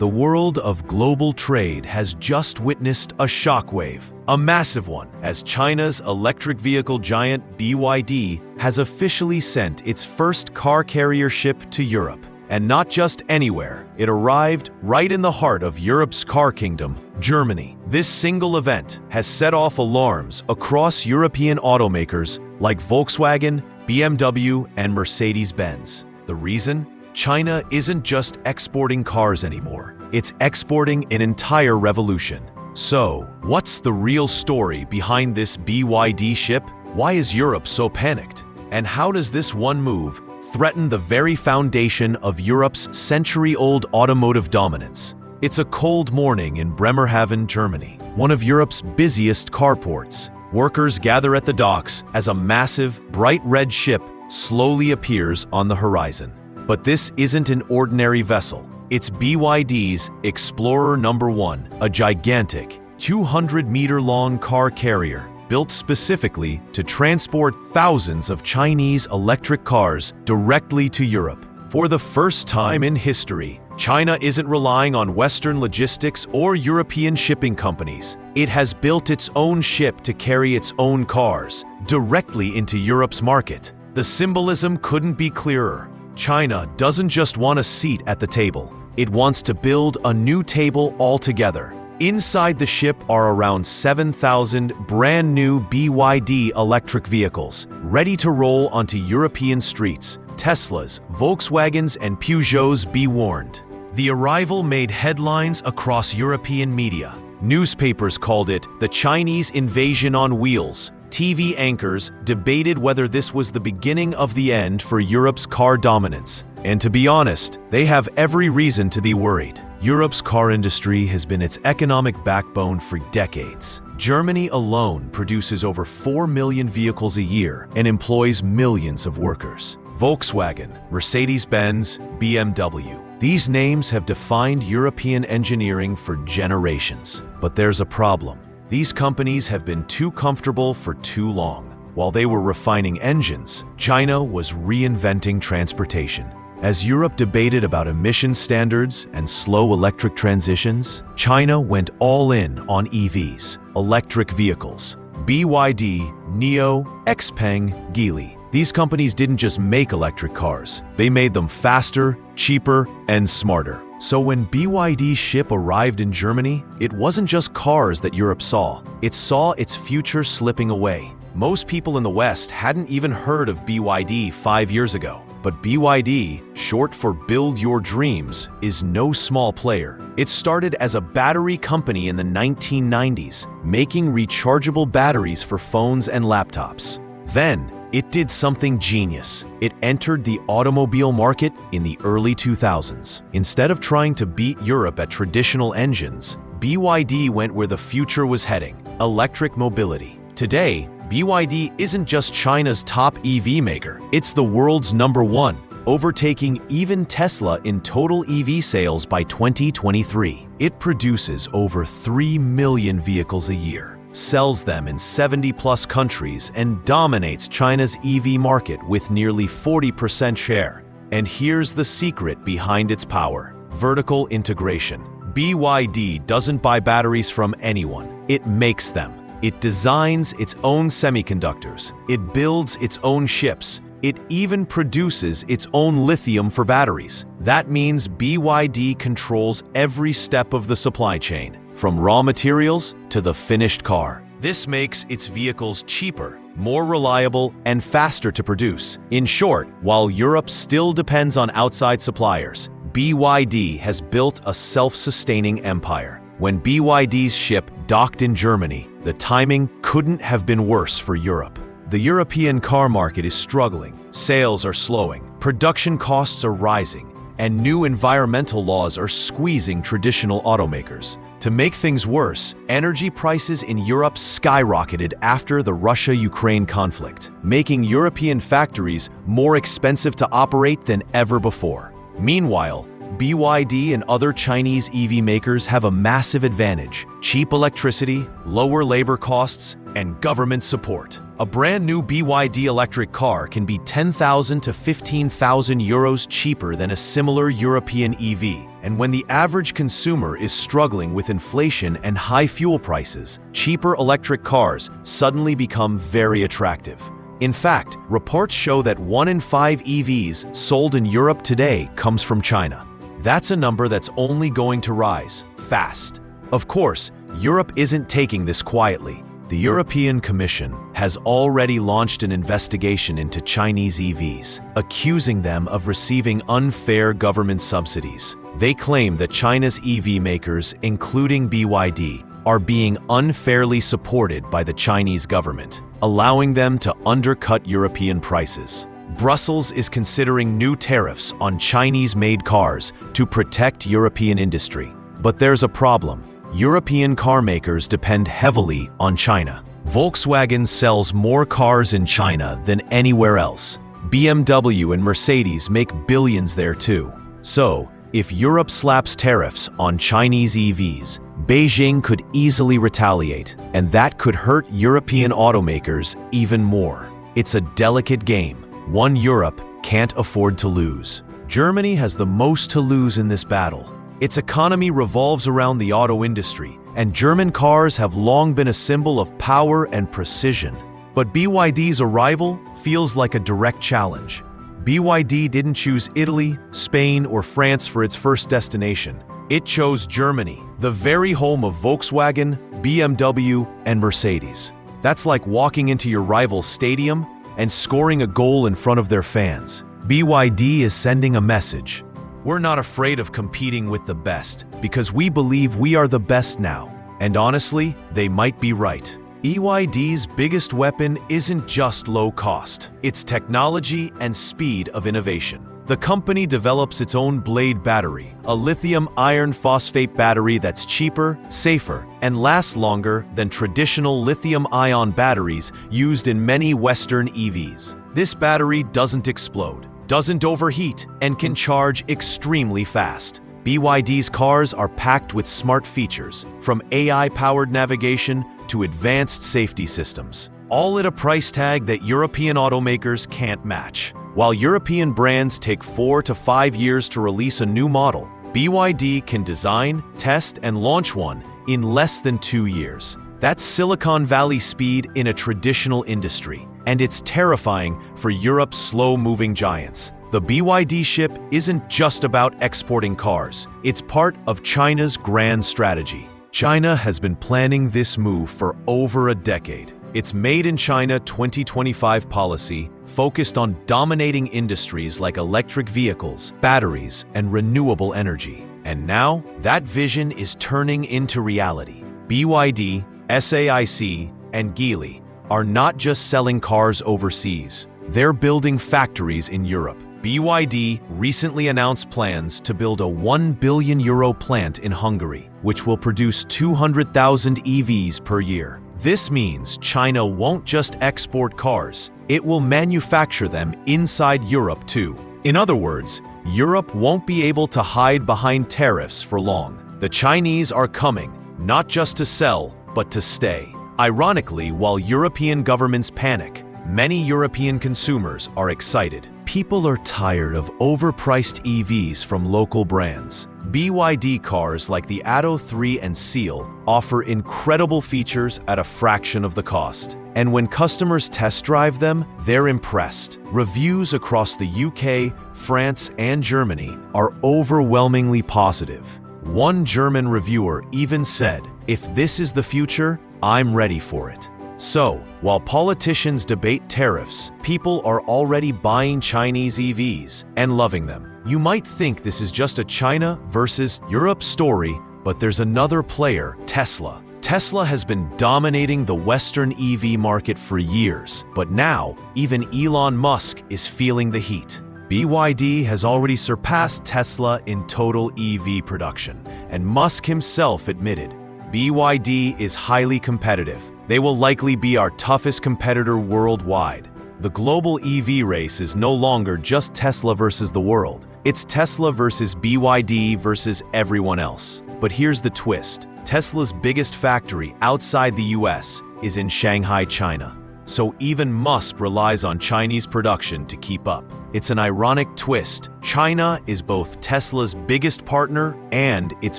The world of global trade has just witnessed a shockwave, a massive one, as China's electric vehicle giant BYD has officially sent its first car carrier ship to Europe. And not just anywhere, it arrived right in the heart of Europe's car kingdom, Germany. This single event has set off alarms across European automakers like Volkswagen, BMW, and Mercedes-Benz. The reason? China isn't just exporting cars anymore. It's exporting an entire revolution. So, what's the real story behind this BYD ship? Why is Europe so panicked? And how does this one move threaten the very foundation of Europe's century-old automotive dominance? It's a cold morning in Bremerhaven, Germany, one of Europe's busiest car ports. Workers gather at the docks as a massive, bright red ship slowly appears on the horizon. But this isn't an ordinary vessel. It's BYD's Explorer No. 1, a gigantic, 200-meter-long car carrier built specifically to transport thousands of Chinese electric cars directly to Europe. For the first time in history, China isn't relying on Western logistics or European shipping companies. It has built its own ship to carry its own cars directly into Europe's market. The symbolism couldn't be clearer. China doesn't just want a seat at the table. It wants to build a new table altogether. Inside the ship are around 7,000 brand new BYD electric vehicles, ready to roll onto European streets. Teslas, Volkswagens, and Peugeots, be warned. The arrival made headlines across European media. Newspapers called it the Chinese invasion on wheels. TV anchors debated whether this was the beginning of the end for Europe's car dominance. And to be honest, they have every reason to be worried. Europe's car industry has been its economic backbone for decades. Germany alone produces over 4 million vehicles a year and employs millions of workers. Volkswagen, Mercedes-Benz, BMW. These names have defined European engineering for generations. But there's a problem. These companies have been too comfortable for too long. While they were refining engines, China was reinventing transportation. As Europe debated about emission standards and slow electric transitions, China went all in on EVs, electric vehicles. BYD, NIO, XPeng, Geely. These companies didn't just make electric cars. They made them faster, cheaper, and smarter. So when BYD's ship arrived in Germany, it wasn't just cars that Europe saw. It saw its future slipping away. Most people in the West hadn't even heard of BYD 5 years ago. But BYD, short for Build Your Dreams, is no small player. It started as a battery company in the 1990s, making rechargeable batteries for phones and laptops. Then, it did something genius. It entered the automobile market in the early 2000s. Instead of trying to beat Europe at traditional engines, BYD went where the future was heading: electric mobility. Today, BYD isn't just China's top EV maker, it's the world's #1, overtaking even Tesla in total EV sales by 2023. It produces over 3 million vehicles a year, sells them in 70+ countries, and dominates China's EV market with nearly 40% share. And here's the secret behind its power: vertical integration. BYD doesn't buy batteries from anyone, it makes them. It designs its own semiconductors, it builds its own ships, it even produces its own lithium for batteries. That means BYD controls every step of the supply chain, from raw materials to the finished car. This makes its vehicles cheaper, more reliable, and faster to produce. In short, while Europe still depends on outside suppliers, BYD has built a self-sustaining empire. When BYD's ship docked in Germany, the timing couldn't have been worse for Europe. The European car market is struggling, sales are slowing, production costs are rising, and new environmental laws are squeezing traditional automakers. To make things worse, energy prices in Europe skyrocketed after the Russia-Ukraine conflict, making European factories more expensive to operate than ever before. Meanwhile, BYD and other Chinese EV makers have a massive advantage: cheap electricity, lower labor costs, and government support. A brand new BYD electric car can be 10,000 to 15,000 euros cheaper than a similar European EV. And when the average consumer is struggling with inflation and high fuel prices, cheaper electric cars suddenly become very attractive. In fact, reports show that 1 in 5 EVs sold in Europe today comes from China. That's a number that's only going to rise fast. Of course, Europe isn't taking this quietly. The European Commission has already launched an investigation into Chinese EVs, accusing them of receiving unfair government subsidies. They claim that China's EV makers, including BYD, are being unfairly supported by the Chinese government, allowing them to undercut European prices. Brussels is considering new tariffs on Chinese-made cars to protect European industry. But there's a problem. European car makers depend heavily on China. Volkswagen sells more cars in China than anywhere else. BMW and Mercedes make billions there too. So, if Europe slaps tariffs on Chinese EVs, Beijing could easily retaliate, and that could hurt European automakers even more. It's a delicate game, one Europe can't afford to lose. Germany has the most to lose in this battle. Its economy revolves around the auto industry, and German cars have long been a symbol of power and precision. But BYD's arrival feels like a direct challenge. BYD didn't choose Italy, Spain, or France for its first destination. It chose Germany, the very home of Volkswagen, BMW, and Mercedes. That's like walking into your rival's stadium and scoring a goal in front of their fans. BYD is sending a message. We're not afraid of competing with the best because we believe we are the best now. And honestly, they might be right. BYD's biggest weapon isn't just low cost, it's technology and speed of innovation. The company develops its own Blade battery, a lithium iron phosphate battery that's cheaper, safer, and lasts longer than traditional lithium-ion batteries used in many Western EVs. This battery doesn't explode, doesn't overheat, and can charge extremely fast. BYD's cars are packed with smart features, from AI-powered navigation to advanced safety systems, all at a price tag that European automakers can't match. While European brands take 4 to 5 years to release a new model, BYD can design, test, and launch one in less than 2 years. That's Silicon Valley speed in a traditional industry, and it's terrifying for Europe's slow-moving giants. The BYD ship isn't just about exporting cars, it's part of China's grand strategy. China has been planning this move for over a decade. Its Made in China 2025 policy focused on dominating industries like electric vehicles, batteries, and renewable energy. And now, that vision is turning into reality. BYD, SAIC, and Geely are not just selling cars overseas, they're building factories in Europe. BYD recently announced plans to build a €1 billion plant in Hungary, which will produce 200,000 EVs per year. This means China won't just export cars, it will manufacture them inside Europe too. In other words, Europe won't be able to hide behind tariffs for long. The Chinese are coming, not just to sell, but to stay. Ironically, while European governments panic, many European consumers are excited. People are tired of overpriced EVs from local brands. BYD cars like the Atto 3 and Seal offer incredible features at a fraction of the cost. And when customers test drive them, they're impressed. Reviews across the UK, France, and Germany are overwhelmingly positive. One German reviewer even said, "If this is the future, I'm ready for it." So, while politicians debate tariffs, people are already buying Chinese EVs and loving them. You might think this is just a China versus Europe story, but there's another player, Tesla. Tesla has been dominating the Western EV market for years, but now even Elon Musk is feeling the heat. BYD has already surpassed Tesla in total EV production, and Musk himself admitted, BYD is highly competitive. They will likely be our toughest competitor worldwide. The global EV race is no longer just Tesla versus the world. It's Tesla versus BYD versus everyone else. But here's the twist. Tesla's biggest factory outside the US is in Shanghai, China. So even Musk relies on Chinese production to keep up. It's an ironic twist. China is both Tesla's biggest partner and its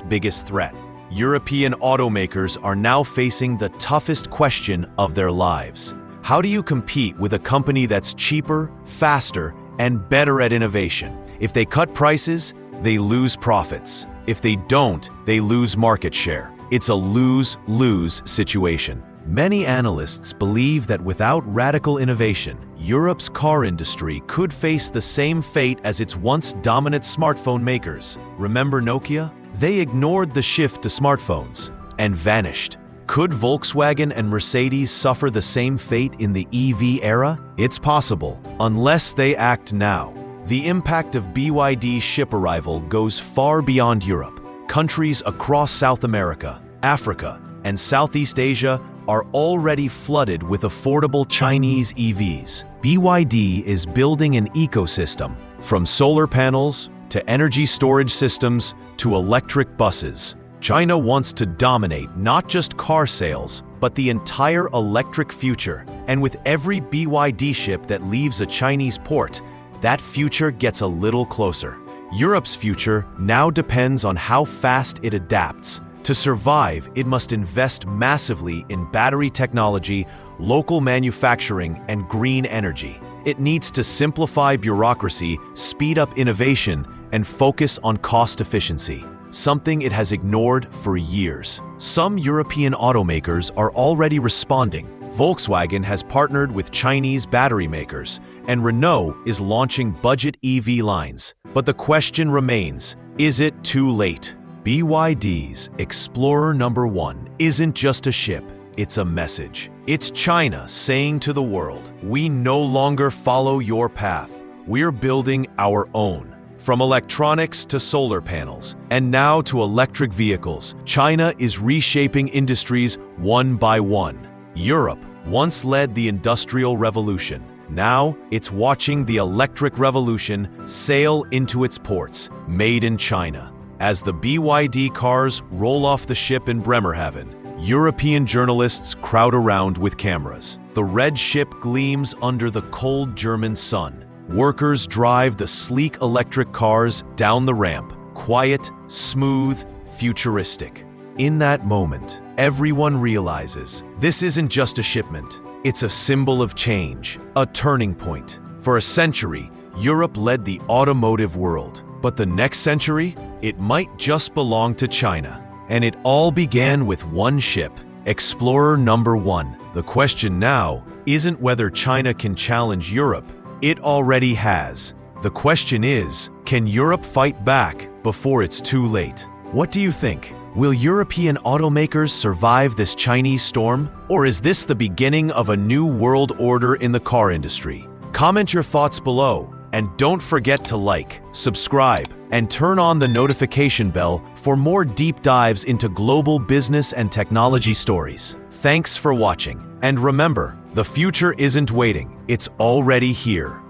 biggest threat. European automakers are now facing the toughest question of their lives. How do you compete with a company that's cheaper, faster, and better at innovation? If they cut prices, they lose profits. If they don't, they lose market share. It's a lose-lose situation. Many analysts believe that without radical innovation, Europe's car industry could face the same fate as its once dominant smartphone makers. Remember Nokia? They ignored the shift to smartphones and vanished. Could Volkswagen and Mercedes suffer the same fate in the EV era? It's possible, unless they act now. The impact of BYD's ship arrival goes far beyond Europe. Countries across South America, Africa, and Southeast Asia are already flooded with affordable Chinese EVs. BYD is building an ecosystem, from solar panels to energy storage systems to electric buses. China wants to dominate not just car sales, but the entire electric future. And with every BYD ship that leaves a Chinese port, that future gets a little closer. Europe's future now depends on how fast it adapts. To survive, it must invest massively in battery technology, local manufacturing, and green energy. It needs to simplify bureaucracy, speed up innovation, and focus on cost efficiency, something it has ignored for years. Some European automakers are already responding. Volkswagen has partnered with Chinese battery makers, and Renault is launching budget EV lines. But the question remains, is it too late? BYD's Explorer #1 isn't just a ship, it's a message. It's China saying to the world, we no longer follow your path. We're building our own. From electronics to solar panels, and now to electric vehicles, China is reshaping industries one by one. Europe once led the Industrial Revolution. Now, it's watching the electric revolution sail into its ports, made in China. As the BYD cars roll off the ship in Bremerhaven, European journalists crowd around with cameras. The red ship gleams under the cold German sun. Workers drive the sleek electric cars down the ramp, quiet, smooth, futuristic. In that moment, everyone realizes this isn't just a shipment. It's a symbol of change, a turning point. For a century, Europe led the automotive world. But the next century, it might just belong to China. And it all began with one ship, Explorer #1. The question now isn't whether China can challenge Europe. It already has. The question is, can Europe fight back before it's too late? What do you think? Will European automakers survive this Chinese storm? Or is this the beginning of a new world order in the car industry? Comment your thoughts below, and don't forget to like, subscribe, and turn on the notification bell for more deep dives into global business and technology stories. Thanks for watching, and remember, the future isn't waiting, it's already here.